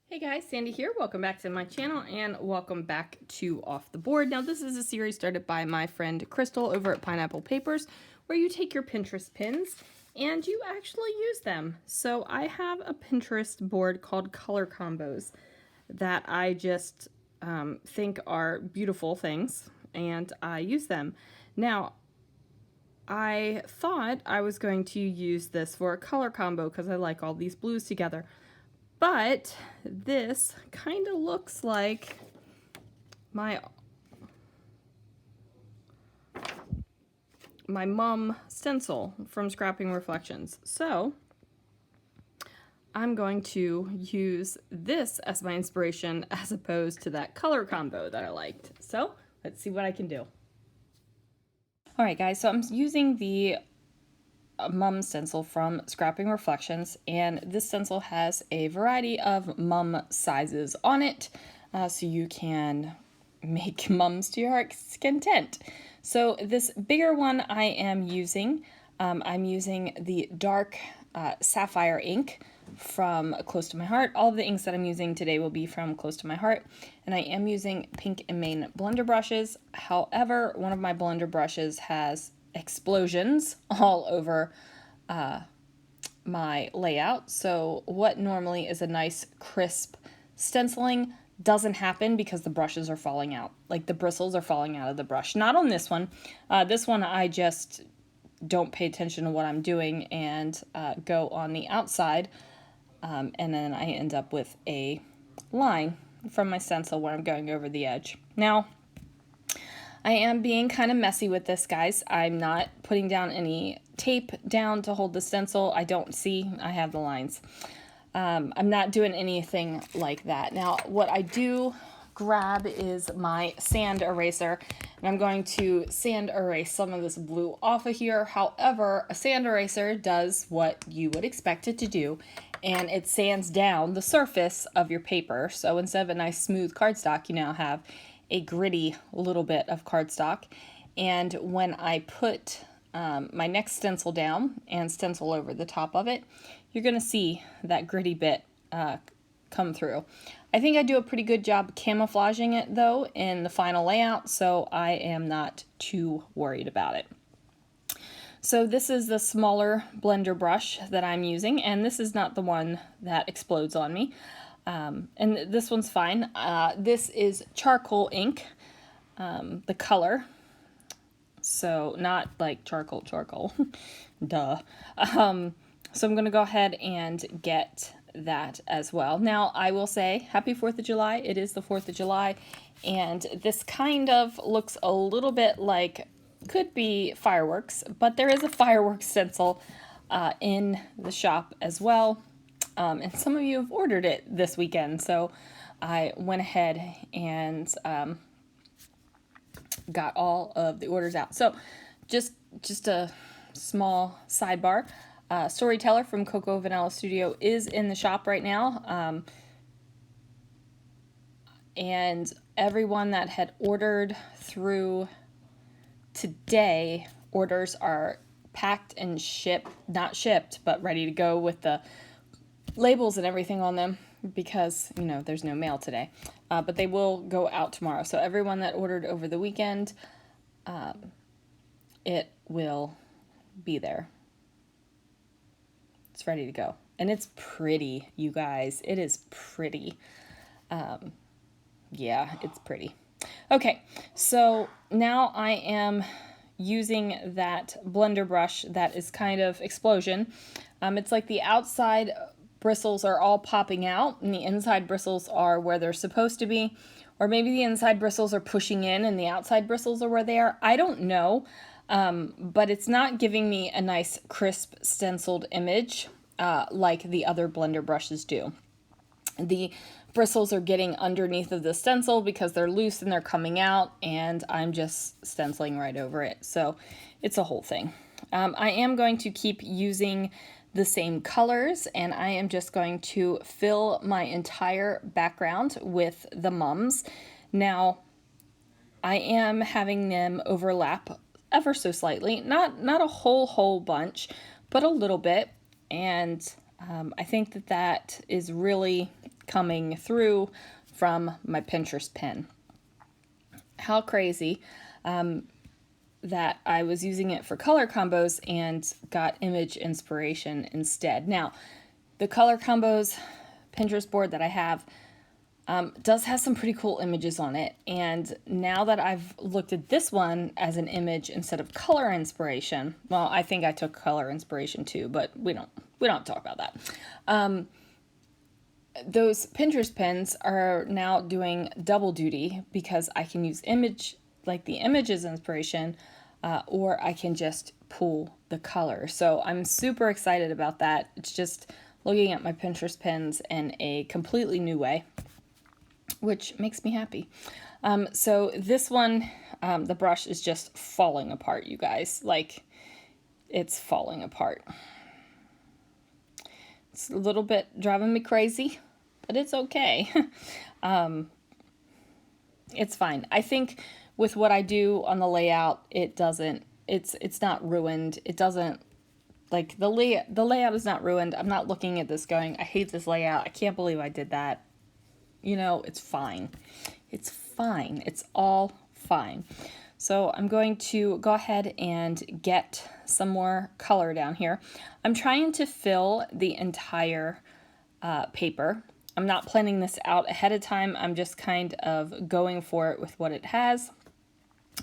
Hey guys, Sandy here. Welcome back to my channel and welcome back to Off the Board. Now this is a series started by my friend Crystal over at Pineapple Papers where you take your Pinterest pins and you actually use them. So I have a Pinterest board called Color Combos that I just think are beautiful things and I use them. Now I thought I was going to use this for a color combo because I like all these blues together. But this kind of looks like my mum stencil from Scrapping Reflections. So I'm going to use this as my inspiration as opposed to that color combo that I liked. So let's see what I can do. All right, guys, so I'm using the mum stencil from Scrapping Reflections, and this stencil has a variety of mum sizes on it, so you can make mums to your heart's content. So this bigger one I am using, I'm using the dark sapphire ink from Close to My Heart. All of the inks that I'm using today will be from Close to My Heart, and I am using Pink and Main blender brushes. However, one of my blender brushes has explosions all over my layout. So what normally is a nice crisp stenciling doesn't happen because the brushes are falling out. Like the bristles are falling out of the brush. Not on this one. This one I just don't pay attention to what I'm doing and go on the outside. And then I end up with a line from my stencil where I'm going over the edge. Now, I am being kind of messy with this, guys. I'm not putting down any tape down to hold the stencil. I have the lines. I'm not doing anything like that. Now, what I do grab is my sand eraser, and I'm going to sand erase some of this blue off of here. However, a sand eraser does what you would expect it to do, and it sands down the surface of your paper. So instead of a nice smooth cardstock, you now have a gritty little bit of cardstock. And when I put my next stencil down and stencil over the top of it, you're going to see that gritty bit come through. I think I do a pretty good job camouflaging it though in the final layout, so I am not too worried about it. So this is the smaller blender brush that I'm using, and this is not the one that explodes on me. And this one's fine. This is charcoal ink, the color. So not like charcoal, duh. So I'm going to go ahead and get that as well. Now, I will say happy 4th of July. It is the 4th of July, and this kind of looks a little bit like, could be fireworks, but there is a fireworks stencil in the shop as well. And some of you have ordered it this weekend, so I went ahead and got all of the orders out. So just a small sidebar. Storyteller from Cocoa Vanilla Studio is in the shop right now. And everyone that had ordered through today, orders are packed and shipped, not shipped, but ready to go with the labels and everything on them because, you know, there's no mail today. But they will go out tomorrow. So everyone that ordered over the weekend, it will be there. It's ready to go. And it's pretty, you guys. It is pretty. Yeah, it's pretty. Okay, so now I am using that blender brush that is kind of explosion. It's like the outside bristles are all popping out and the inside bristles are where they're supposed to be, or maybe the inside bristles are pushing in and the outside bristles are where they are. I don't know, but it's not giving me a nice crisp stenciled image like the other blender brushes do. The bristles are getting underneath of the stencil because they're loose and they're coming out, and I'm just stenciling right over it. So it's a whole thing. I am going to keep using the same colors, and I am just going to fill my entire background with the mums. Now, I am having them overlap ever so slightly, not a whole bunch, but a little bit, and I think that is really coming through from my Pinterest pin. How crazy that I was using it for color combos and got image inspiration instead. Now, the color combos Pinterest board that I have does have some pretty cool images on it. And now that I've looked at this one as an image instead of color inspiration, well, I think I took color inspiration too, but we don't talk about that. Those Pinterest pins are now doing double duty because I can use the image as inspiration, or I can just pull the color. So I'm super excited about that. It's just looking at my Pinterest pins in a completely new way, which makes me happy. So this one, the brush is just falling apart, you guys. Like, it's falling apart. It's a little bit driving me crazy, but it's okay. It's fine. I think with what I do on the layout, it's not ruined. It doesn't, like, the layout is not ruined. I'm not looking at this going, I hate this layout. I can't believe I did that. You know, it's fine. It's fine. It's all fine. So I'm going to go ahead and get some more color down here. I'm trying to fill the entire paper. I'm not planning this out ahead of time. I'm just kind of going for it with what it has.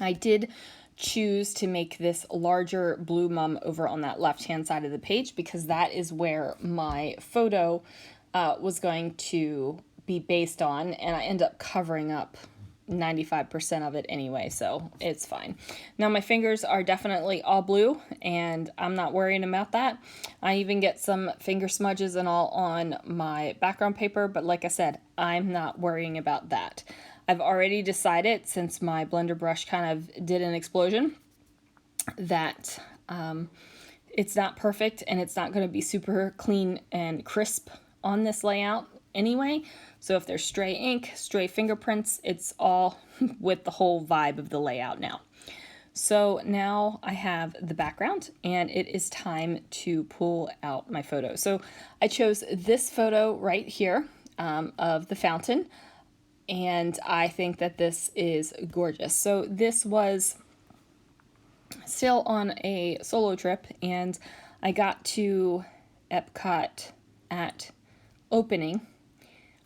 I did choose to make this larger blue mum over on that left-hand side of the page because that is where my photo was going to be based on, and I end up covering up 95% of it anyway, so it's fine. Now my fingers are definitely all blue, and I'm not worrying about that. I even get some finger smudges and all on my background paper, but like I said, I'm not worrying about that. I've already decided, since my blender brush kind of did an explosion, that it's not perfect and it's not going to be super clean and crisp on this layout anyway. So if there's stray ink, stray fingerprints, it's all with the whole vibe of the layout now. So now I have the background and it is time to pull out my photo. So I chose this photo right here of the fountain, and I think that this is gorgeous. So this was still on a solo trip, and I got to Epcot at opening,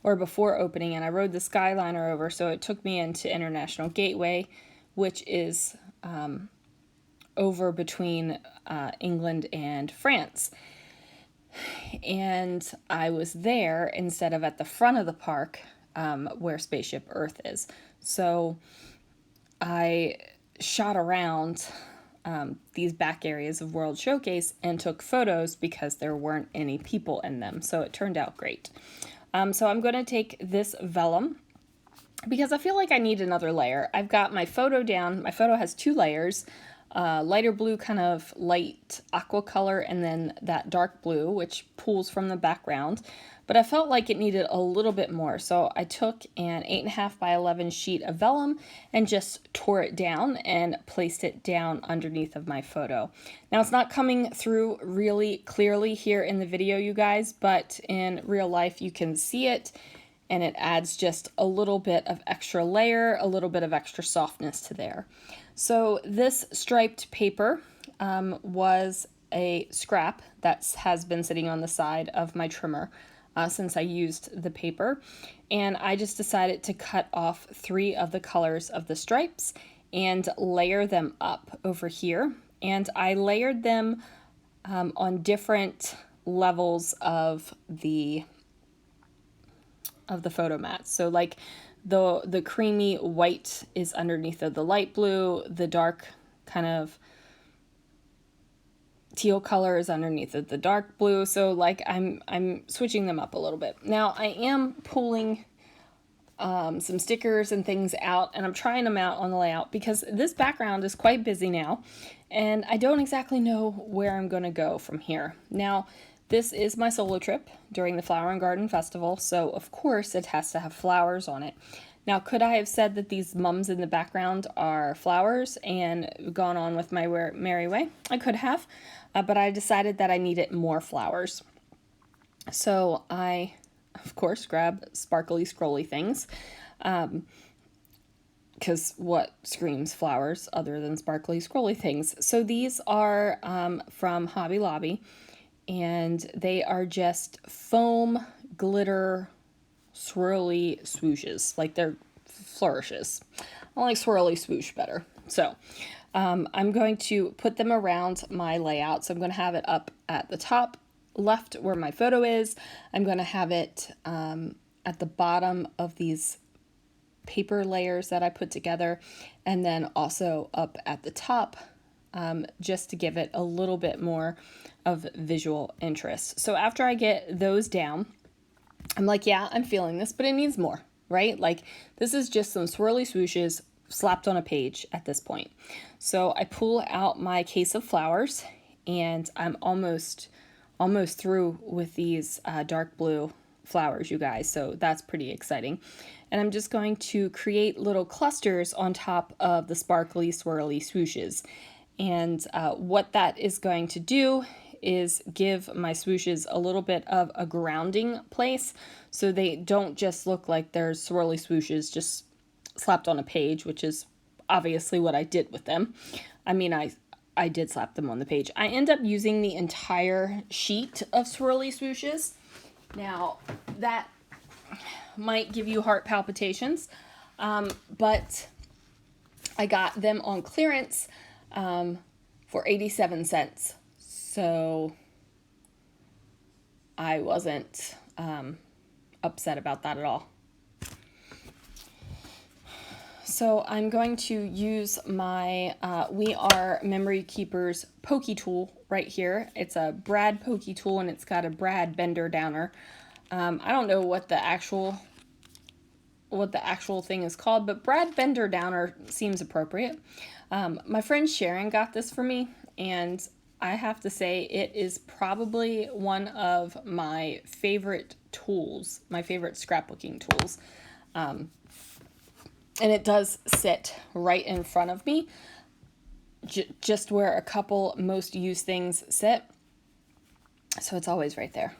or before opening, and I rode the Skyliner over, so it took me into International Gateway, which is over between England and France. And I was there instead of at the front of the park where Spaceship Earth is. So I shot around these back areas of World Showcase and took photos because there weren't any people in them. So it turned out great. So I'm going to take this vellum because I feel like I need another layer. I've got my photo down. My photo has two layers, lighter blue, kind of light aqua color, and then that dark blue, which pulls from the background. But I felt like it needed a little bit more. So I took an 8.5 by 11 sheet of vellum and just tore it down and placed it down underneath of my photo. Now it's not coming through really clearly here in the video, you guys, but in real life you can see it, and it adds just a little bit of extra layer, a little bit of extra softness to there. So this striped paper was a scrap that has been sitting on the side of my trimmer since I used the paper, and I just decided to cut off 3 of the colors of the stripes and layer them up over here, and I layered them on different levels of the photo mat. So like the creamy white is underneath of the light blue, the dark kind of teal color is underneath of the dark blue. So like I'm switching them up a little bit. Now I am pulling some stickers and things out, and I'm trying them out on the layout because this background is quite busy now, and I don't exactly know where I'm going to go from here. Now this is my solo trip during the Flower and Garden Festival, so of course it has to have flowers on it. Now, could I have said that these mums in the background are flowers and gone on with my merry way? I could have, but I decided that I needed more flowers. So I of course, grab sparkly, scrolly things. Because what screams flowers other than sparkly, scrolly things? So these are from Hobby Lobby, and they are just foam glitter swirly swooshes. Like they're flourishes. I like swirly swoosh better. So I'm going to put them around my layout. So I'm going to have it up at the top left where my photo is. I'm going to have it at the bottom of these paper layers that I put together, and then also up at the top, just to give it a little bit more of visual interest. So after I get those down, I'm like, yeah, I'm feeling this, but it needs more, right? Like this is just some swirly swooshes slapped on a page at this point. So I pull out my case of flowers, and I'm almost through with these dark blue flowers, you guys. So that's pretty exciting. And I'm just going to create little clusters on top of the sparkly, swirly swooshes. And what that is going to do is give my swooshes a little bit of a grounding place, so they don't just look like they're swirly swooshes just slapped on a page, which is obviously what I did with them. I mean, I did slap them on the page. I end up using the entire sheet of swirly swooshes. Now, that might give you heart palpitations, but I got them on clearance for 87 cents. So I wasn't upset about that at all. So I'm going to use my We Are Memory Keepers Pokey tool right here. It's a brad pokey tool, and it's got a brad bender downer. I don't know what the actual thing is called, but brad bender downer seems appropriate. My friend Sharon got this for me, and I have to say it is probably one of my favorite tools, my favorite scrapbooking tools. And it does sit right in front of me, just where a couple most used things sit. So it's always right there.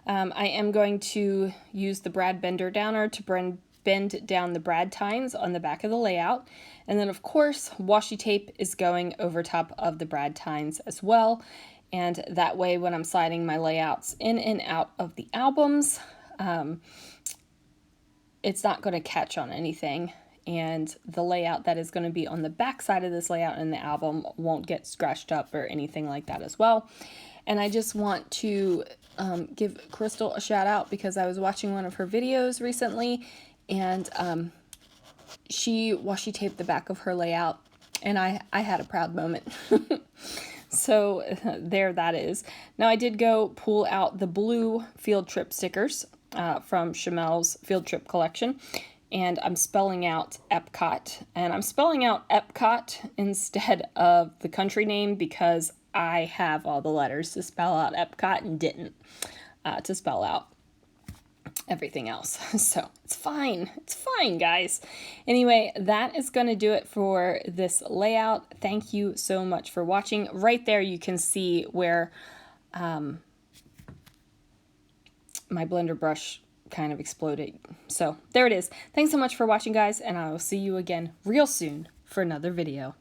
I am going to use the brad bender downer to bend down the brad tines on the back of the layout. And then, of course, washi tape is going over top of the brad tines as well. And that way, when I'm sliding my layouts in and out of the albums, it's not going to catch on anything. And the layout that is going to be on the back side of this layout in the album won't get scratched up or anything like that as well. And I just want to give Crystal a shout out, because I was watching one of her videos recently, and she washi taped the back of her layout, and I had a proud moment. So there that is. Now I did go pull out the blue field trip stickers from Chamel's field trip collection, and I'm spelling out Epcot. And I'm spelling out Epcot instead of the country name because I have all the letters to spell out Epcot and didn't to spell out everything else. So it's fine. It's fine, guys. Anyway, that is going to do it for this layout. Thank you so much for watching. Right there you can see where my blender brush kind of exploded. So there it is. Thanks so much for watching, guys, and I will see you again real soon for another video.